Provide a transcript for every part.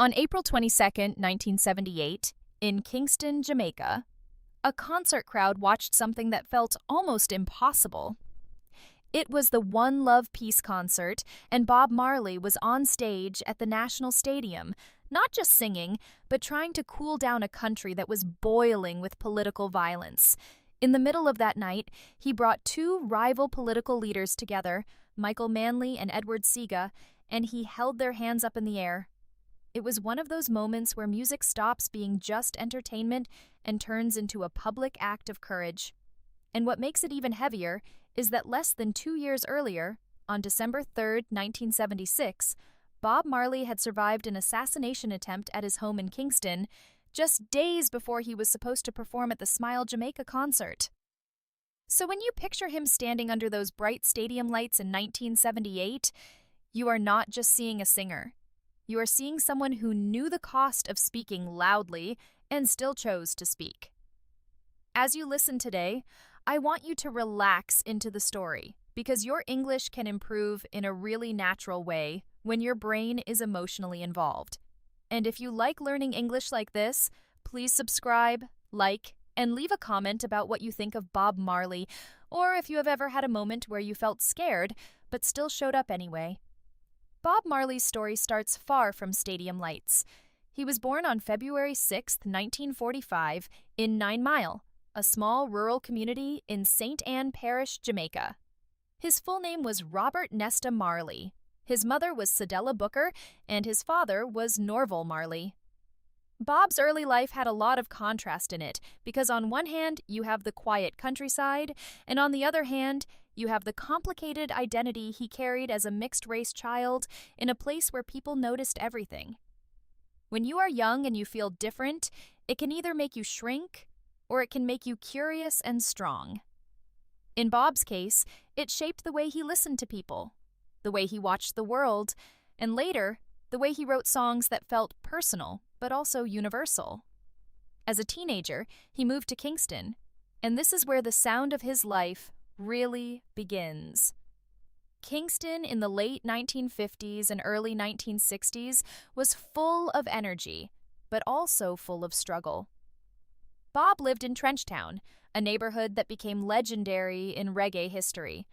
On April 22, 1978, in Kingston, Jamaica, a concert crowd watched something that felt almost impossible. It was the One Love Peace concert, and Bob Marley was on stage at the National Stadium, not just singing, but trying to cool down a country that was boiling with political violence. In the middle of that night, he brought two rival political leaders together, Michael Manley and Edward Seaga, and he held their hands up in the air. It was one of those moments where music stops being just entertainment and turns into a public act of courage. And what makes it even heavier is that less than 2 years earlier, on December 3, 1976, Bob Marley had survived an assassination attempt at his home in Kingston just days before he was supposed to perform at the Smile Jamaica concert. So when you picture him standing under those bright stadium lights in 1978, you are not just seeing a singer. You are seeing someone who knew the cost of speaking loudly and still chose to speak. As you listen today, I want you to relax into the story because your English can improve in a really natural way when your brain is emotionally involved. And if you like learning English like this, please subscribe, like, and leave a comment about what you think of Bob Marley, or if you have ever had a moment where you felt scared but still showed up anyway. Bob Marley's story starts far from stadium lights. He was born on February 6, 1945, in 9 Mile, a small rural community in St. Ann Parish, Jamaica. His full name was Robert Nesta Marley. His mother was Cedella Booker, and his father was Norval Marley. Bob's early life had a lot of contrast in it, because on one hand, you have the quiet countryside, and on the other hand, you have the complicated identity he carried as a mixed-race child in a place where people noticed everything. When you are young and you feel different, it can either make you shrink, or it can make you curious and strong. In Bob's case, it shaped the way he listened to people, the way he watched the world, and later, the way he wrote songs that felt personal, but also universal. As a teenager, he moved to Kingston, and this is where the sound of his life really begins. Kingston in the late 1950s and early 1960s was full of energy, but also full of struggle. Bob lived in Trenchtown, a neighborhood that became legendary in reggae history.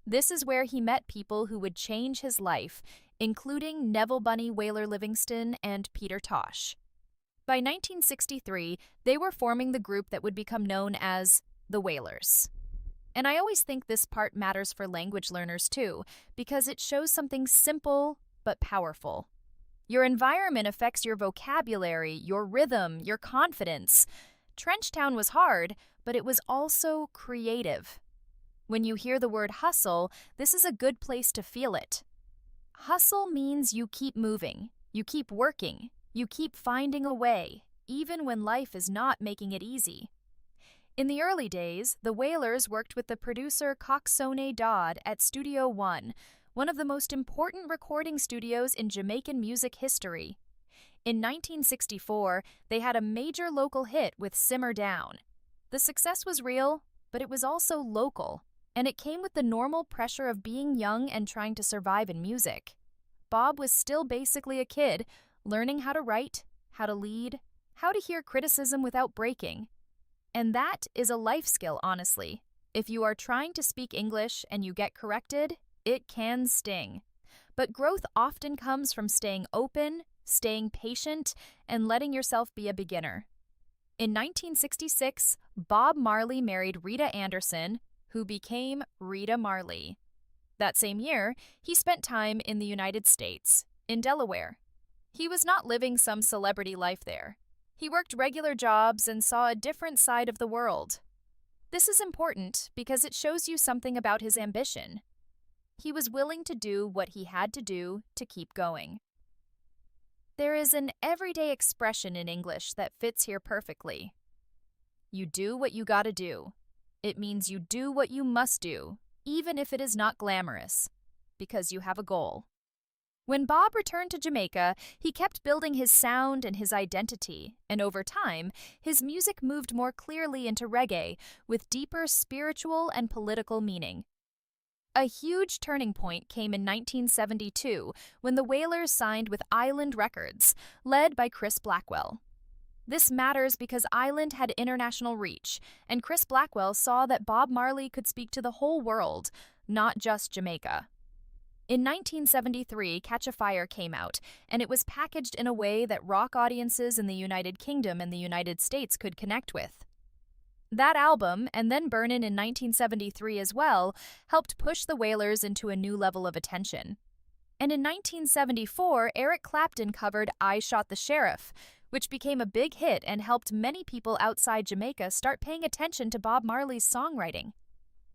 This is where he met people who would change his life, including Neville Bunny Wailer Livingston and Peter Tosh. By 1963, they were forming the group that would become known as the Wailers. And I always think this part matters for language learners too, because it shows something simple but powerful. Your environment affects your vocabulary, your rhythm, your confidence. Trenchtown was hard, but it was also creative. When you hear the word hustle, this is a good place to feel it. Hustle means you keep moving, you keep working, you keep finding a way, even when life is not making it easy. In the early days, the Wailers worked with the producer Coxsone Dodd at Studio One, one of the most important recording studios in Jamaican music history. In 1964, they had a major local hit with Simmer Down. The success was real, but it was also local, and it came with the normal pressure of being young and trying to survive in music. Bob was still basically a kid, learning how to write, how to lead, how to hear criticism without breaking. And that is a life skill, honestly. If you are trying to speak English and you get corrected, it can sting. But growth often comes from staying open, staying patient, and letting yourself be a beginner. In 1966, Bob Marley married Rita Anderson, who became Rita Marley. That same year, he spent time in the United States, in Delaware. He was not living some celebrity life there. He worked regular jobs and saw a different side of the world. This is important because it shows you something about his ambition. He was willing to do what he had to do to keep going. There is an everyday expression in English that fits here perfectly. You do what you gotta do. It means you do what you must do, even if it is not glamorous, because you have a goal. When Bob returned to Jamaica, he kept building his sound and his identity, and over time, his music moved more clearly into reggae, with deeper spiritual and political meaning. A huge turning point came in 1972 when the Wailers signed with Island Records, led by Chris Blackwell. This matters because Island had international reach, and Chris Blackwell saw that Bob Marley could speak to the whole world, not just Jamaica. In 1973, Catch a Fire came out, and it was packaged in a way that rock audiences in the United Kingdom and the United States could connect with. That album, and then Burnin' in 1973 as well, helped push the Wailers into a new level of attention. And in 1974, Eric Clapton covered I Shot the Sheriff, which became a big hit and helped many people outside Jamaica start paying attention to Bob Marley's songwriting.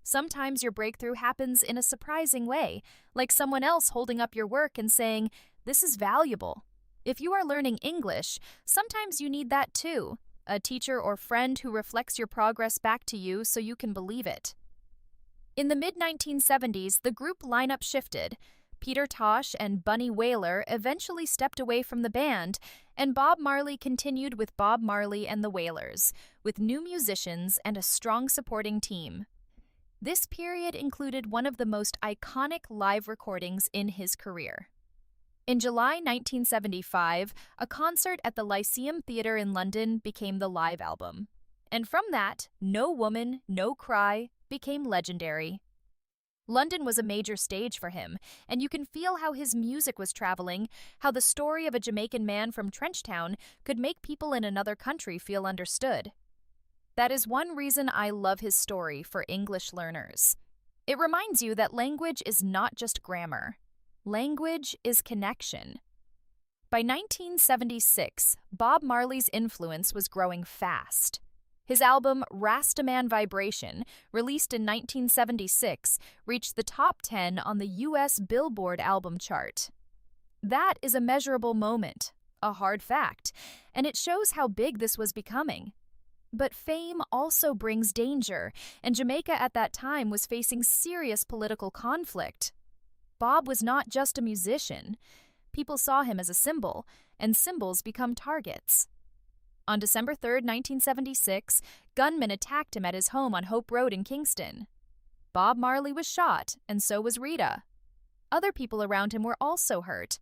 Sometimes your breakthrough happens in a surprising way, like someone else holding up your work and saying, "This is valuable." If you are learning English, sometimes you need that too, a teacher or friend who reflects your progress back to you so you can believe it. In the mid-1970s, the group lineup shifted. Peter Tosh and Bunny Wailer eventually stepped away from the band, and Bob Marley continued with Bob Marley and the Wailers, with new musicians and a strong supporting team. This period included one of the most iconic live recordings in his career. In July 1975, a concert at the Lyceum Theatre in London became the live album. And from that, No Woman, No Cry became legendary. London was a major stage for him, and you can feel how his music was traveling, how the story of a Jamaican man from Trenchtown could make people in another country feel understood. That is one reason I love his story for English learners. It reminds you that language is not just grammar. Language is connection. By 1976, Bob Marley's influence was growing fast. His album Rastaman Vibration, released in 1976, reached the top 10 on the U.S. Billboard album chart. That is a measurable moment, a hard fact, and it shows how big this was becoming. But fame also brings danger, and Jamaica at that time was facing serious political conflict. Bob was not just a musician. People saw him as a symbol, and symbols become targets. On December 3, 1976, gunmen attacked him at his home on Hope Road in Kingston. Bob Marley was shot, and so was Rita. Other people around him were also hurt.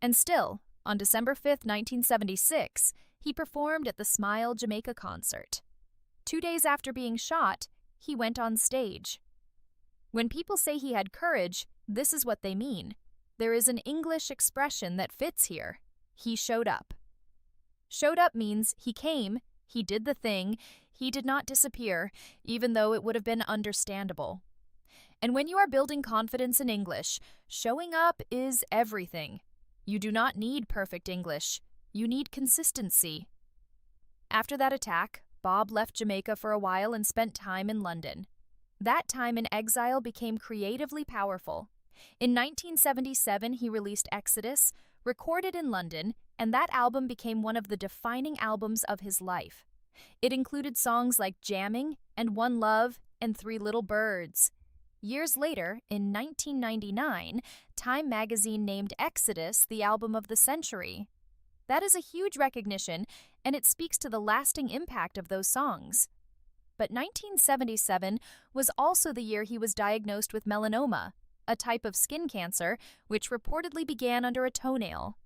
And still, on December 5, 1976, he performed at the Smile Jamaica concert. 2 days after being shot, he went on stage. When people say he had courage, this is what they mean. There is an English expression that fits here. He showed up. Showed up means he came, he did the thing, he did not disappear, even though it would have been understandable. And when you are building confidence in English, showing up is everything. You do not need perfect English. You need consistency. After that attack, Bob left Jamaica for a while and spent time in London. That time in exile became creatively powerful. In 1977, he released Exodus, recorded in London, and that album became one of the defining albums of his life. It included songs like Jamming and One Love and Three Little Birds. Years later, in 1999, Time magazine named Exodus the album of the century. That is a huge recognition, and it speaks to the lasting impact of those songs. But 1977 was also the year he was diagnosed with melanoma, a type of skin cancer which reportedly began under a toenail.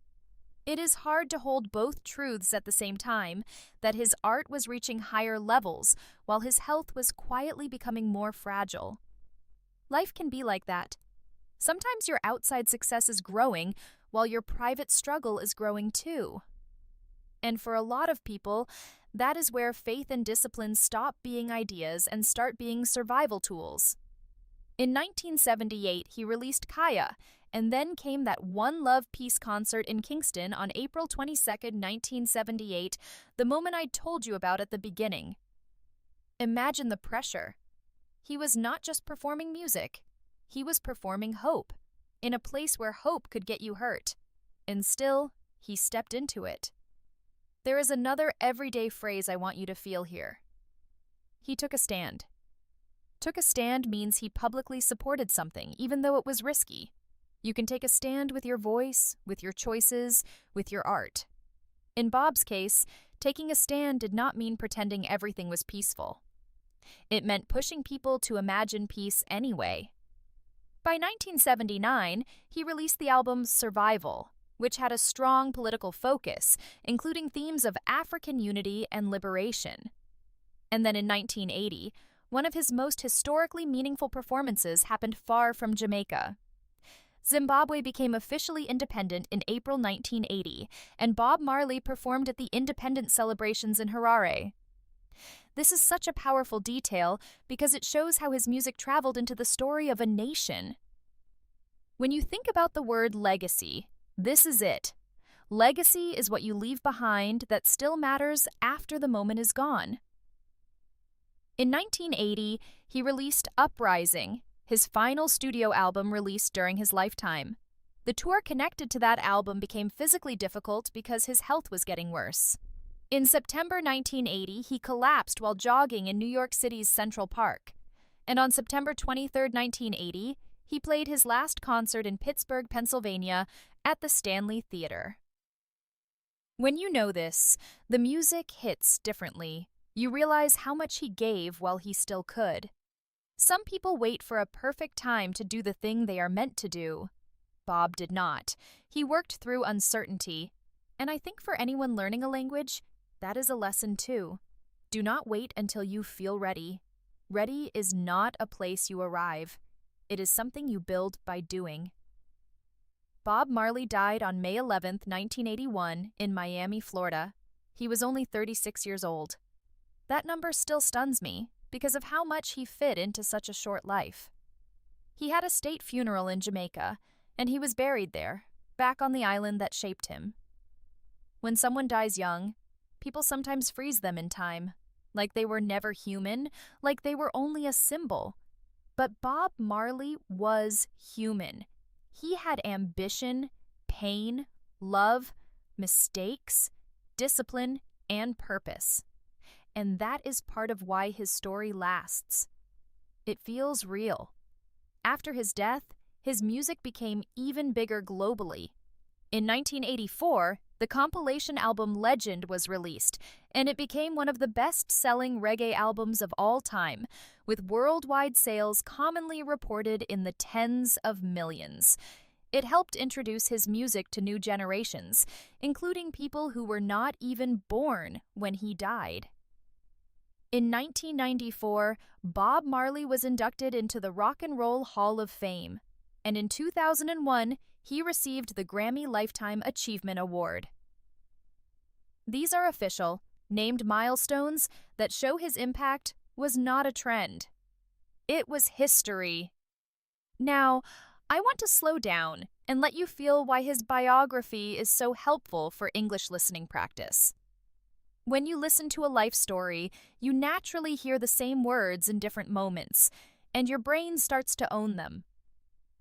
It is hard to hold both truths at the same time, that his art was reaching higher levels while his health was quietly becoming more fragile. Life can be like that. Sometimes your outside success is growing while your private struggle is growing too. And for a lot of people, that is where faith and discipline stop being ideas and start being survival tools. In 1978, he released Kaya, and then came that One Love Peace concert in Kingston on April 22, 1978, the moment I told you about at the beginning. Imagine the pressure. He was not just performing music, he was performing hope, in a place where hope could get you hurt. And still, he stepped into it. There is another everyday phrase I want you to feel here. He took a stand. Took a stand means he publicly supported something, even though it was risky. You can take a stand with your voice, with your choices, with your art. In Bob's case, taking a stand did not mean pretending everything was peaceful. It meant pushing people to imagine peace anyway. By 1979, he released the album Survival, which had a strong political focus, including themes of African unity and liberation. And then in 1980, one of his most historically meaningful performances happened far from Jamaica. Zimbabwe became officially independent in April 1980, and Bob Marley performed at the independence celebrations in Harare. This is such a powerful detail because it shows how his music traveled into the story of a nation. When you think about the word legacy, this is it. Legacy is what you leave behind that still matters after the moment is gone. In 1980, he released Uprising, his final studio album released during his lifetime. The tour connected to that album became physically difficult because his health was getting worse. In September 1980, he collapsed while jogging in New York City's Central Park. And on September 23, 1980, he played his last concert in Pittsburgh, Pennsylvania, at the Stanley Theater. When you know this, the music hits differently. You realize how much he gave while he still could. Some people wait for a perfect time to do the thing they are meant to do. Bob did not. He worked through uncertainty. And I think for anyone learning a language, that is a lesson too. Do not wait until you feel ready. Ready is not a place you arrive. It is something you build by doing. Bob Marley died on May 11, 1981, in Miami, Florida. He was only 36 years old. That number still stuns me because of how much he fit into such a short life. He had a state funeral in Jamaica, and he was buried there, back on the island that shaped him. When someone dies young, people sometimes freeze them in time, like they were never human, like they were only a symbol. But Bob Marley was human. He had ambition, pain, love, mistakes, discipline, and purpose. And that is part of why his story lasts. It feels real. After his death, his music became even bigger globally. In 1984, the compilation album Legend was released, and it became one of the best-selling reggae albums of all time, with worldwide sales commonly reported in the tens of millions. It helped introduce his music to new generations, including people who were not even born when he died. In 1994, Bob Marley was inducted into the Rock and Roll Hall of Fame, and in 2001, he received the Grammy Lifetime Achievement Award. These are official, named milestones that show his impact was not a trend. It was history. Now, I want to slow down and let you feel why his biography is so helpful for English listening practice. When you listen to a life story, you naturally hear the same words in different moments, and your brain starts to own them.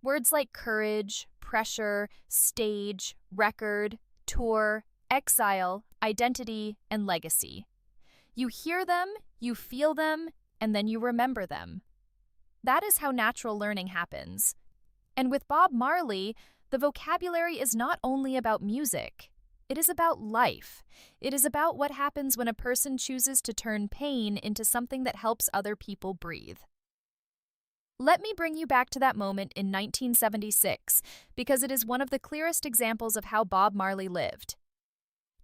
Words like courage, pressure, stage, record, tour, exile, identity, and legacy. You hear them, you feel them, and then you remember them. That is how natural learning happens. And with Bob Marley, the vocabulary is not only about music. It is about life. It is about what happens when a person chooses to turn pain into something that helps other people breathe. Let me bring you back to that moment in 1976, because it is one of the clearest examples of how Bob Marley lived.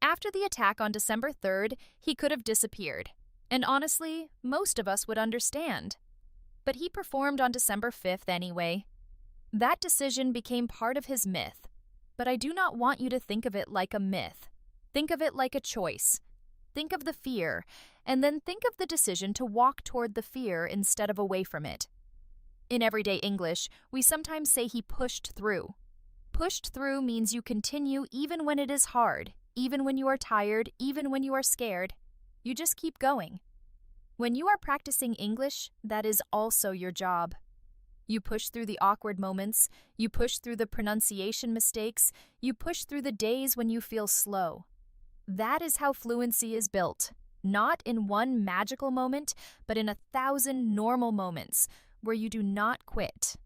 After the attack on December 3rd, he could have disappeared, and honestly, most of us would understand. But he performed on December 5th anyway. That decision became part of his myth, but I do not want you to think of it like a myth. Think of it like a choice. Think of the fear, and then think of the decision to walk toward the fear instead of away from it. In everyday English, we sometimes say he pushed through. Pushed through means you continue even when it is hard, even when you are tired, even when you are scared. You just keep going. When you are practicing English, that is also your job. You push through the awkward moments, you push through the pronunciation mistakes, you push through the days when you feel slow. That is how fluency is built, not in one magical moment, but in 1,000 normal moments, where you do not quit.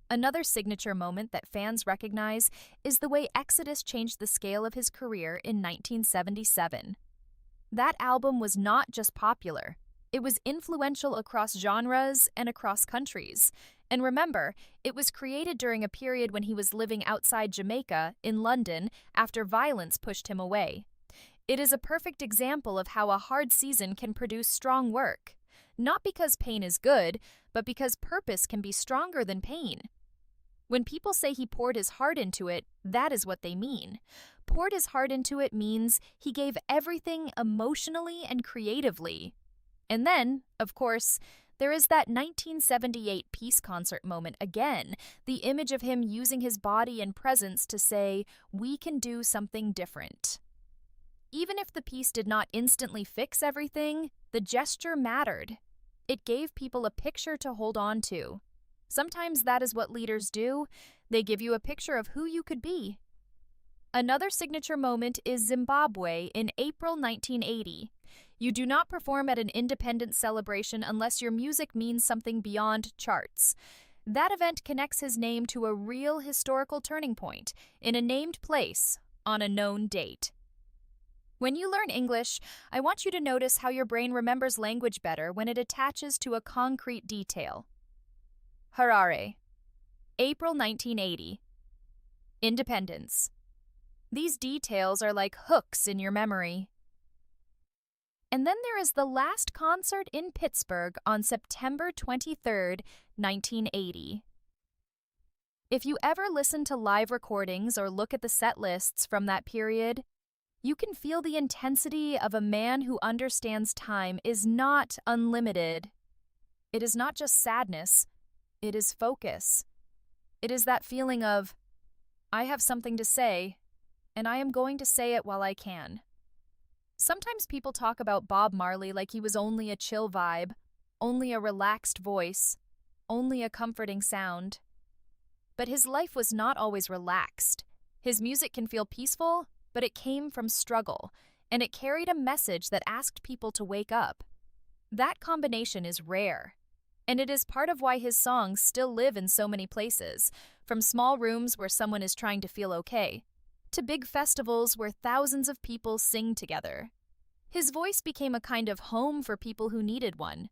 Another signature moment that fans recognize is the way Exodus changed the scale of his career in 1977. That album was not just popular, it was influential across genres and across countries, And remember, it was created during a period when he was living outside Jamaica, in London, after violence pushed him away. It is a perfect example of how a hard season can produce strong work. Not because pain is good, but because purpose can be stronger than pain. When people say he poured his heart into it, that is what they mean. Poured his heart into it means he gave everything emotionally and creatively. And then, of course, there is that 1978 peace concert moment again, the image of him using his body and presence to say, "We can do something different." Even if the piece did not instantly fix everything, the gesture mattered. It gave people a picture to hold on to. Sometimes that is what leaders do. They give you a picture of who you could be. Another signature moment is Zimbabwe in April 1980. You do not perform at an independence celebration unless your music means something beyond charts. That event connects his name to a real historical turning point, in a named place, on a known date. When you learn English, I want you to notice how your brain remembers language better when it attaches to a concrete detail. Harare, April 1980. Independence. These details are like hooks in your memory. And then there is the last concert in Pittsburgh on September 23, 1980. If you ever listen to live recordings or look at the set lists from that period, you can feel the intensity of a man who understands time is not unlimited. It is not just sadness, it is focus. It is that feeling of, I have something to say, and I am going to say it while I can. Sometimes people talk about Bob Marley like he was only a chill vibe, only a relaxed voice, only a comforting sound. But his life was not always relaxed. His music can feel peaceful, but it came from struggle, and it carried a message that asked people to wake up. That combination is rare, and it is part of why his songs still live in so many places, from small rooms where someone is trying to feel okay, to big festivals where thousands of people sing together. His voice became a kind of home for people who needed one.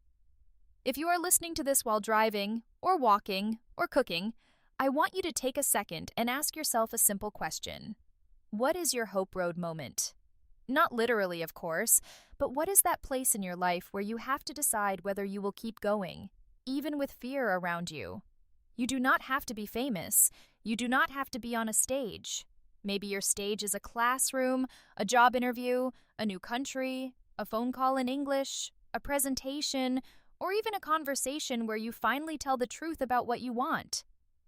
If you are listening to this while driving, or walking, or cooking, I want you to take a second and ask yourself a simple question. What is your hope road moment? Not literally, of course, but what is that place in your life where you have to decide whether you will keep going, even with fear around you? You do not have to be famous. You do not have to be on a stage. Maybe your stage is a classroom, a job interview, a new country, a phone call in English, a presentation, or even a conversation where you finally tell the truth about what you want.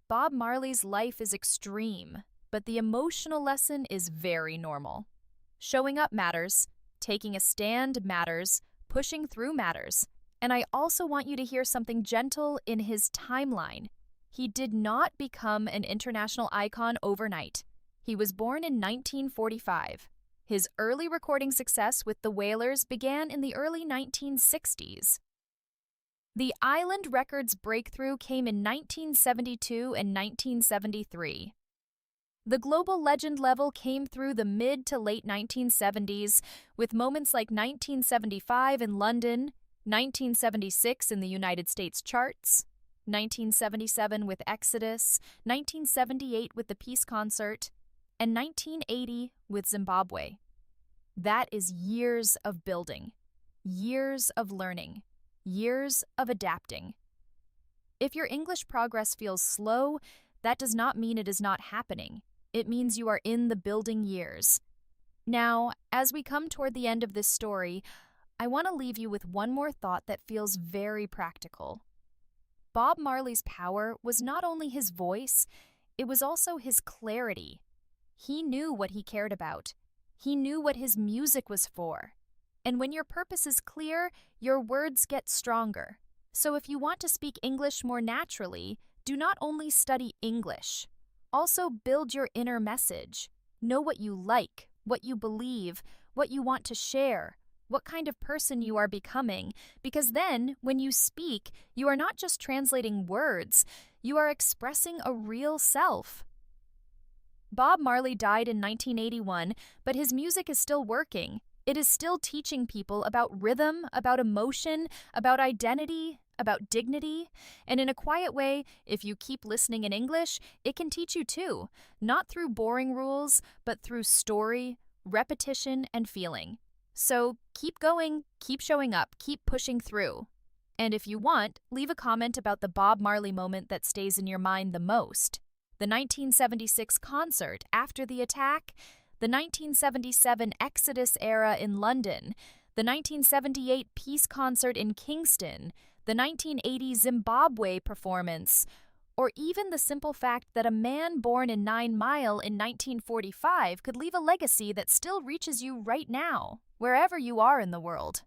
Bob Marley's life is extreme, but the emotional lesson is very normal. Showing up matters, taking a stand matters, pushing through matters. And I also want you to hear something gentle in his timeline. He did not become an international icon overnight. He was born in 1945. His early recording success with the Wailers began in the early 1960s. The Island Records breakthrough came in 1972 and 1973. The global legend level came through the mid to late 1970s, with moments like 1975 in London, 1976 in the United States charts, 1977 with Exodus, 1978 with the Peace Concert, and 1980 with Zimbabwe. That is years of building, years of learning, years of adapting. If your English progress feels slow, that does not mean it is not happening. It means you are in the building years. Now, as we come toward the end of this story, I want to leave you with one more thought that feels very practical. Bob Marley's power was not only his voice, it was also his clarity. He knew what he cared about. He knew what his music was for. And when your purpose is clear, your words get stronger. So if you want to speak English more naturally, do not only study English. Also build your inner message. Know what you like, what you believe, what you want to share, what kind of person you are becoming, because then, when you speak, you are not just translating words, you are expressing a real self. Bob Marley died in 1981, but his music is still working. It is still teaching people about rhythm, about emotion, about identity, about dignity, and in a quiet way, if you keep listening in English, it can teach you too, not through boring rules, but through story, repetition, and feeling. So keep going, keep showing up, keep pushing through. And if you want, leave a comment about the Bob Marley moment that stays in your mind the most. The 1976 concert after the attack, the 1977 Exodus era in London, the 1978 peace concert in Kingston, the 1980 Zimbabwe performance, or even the simple fact that a man born in 9 Mile in 1945 could leave a legacy that still reaches you right now, wherever you are in the world.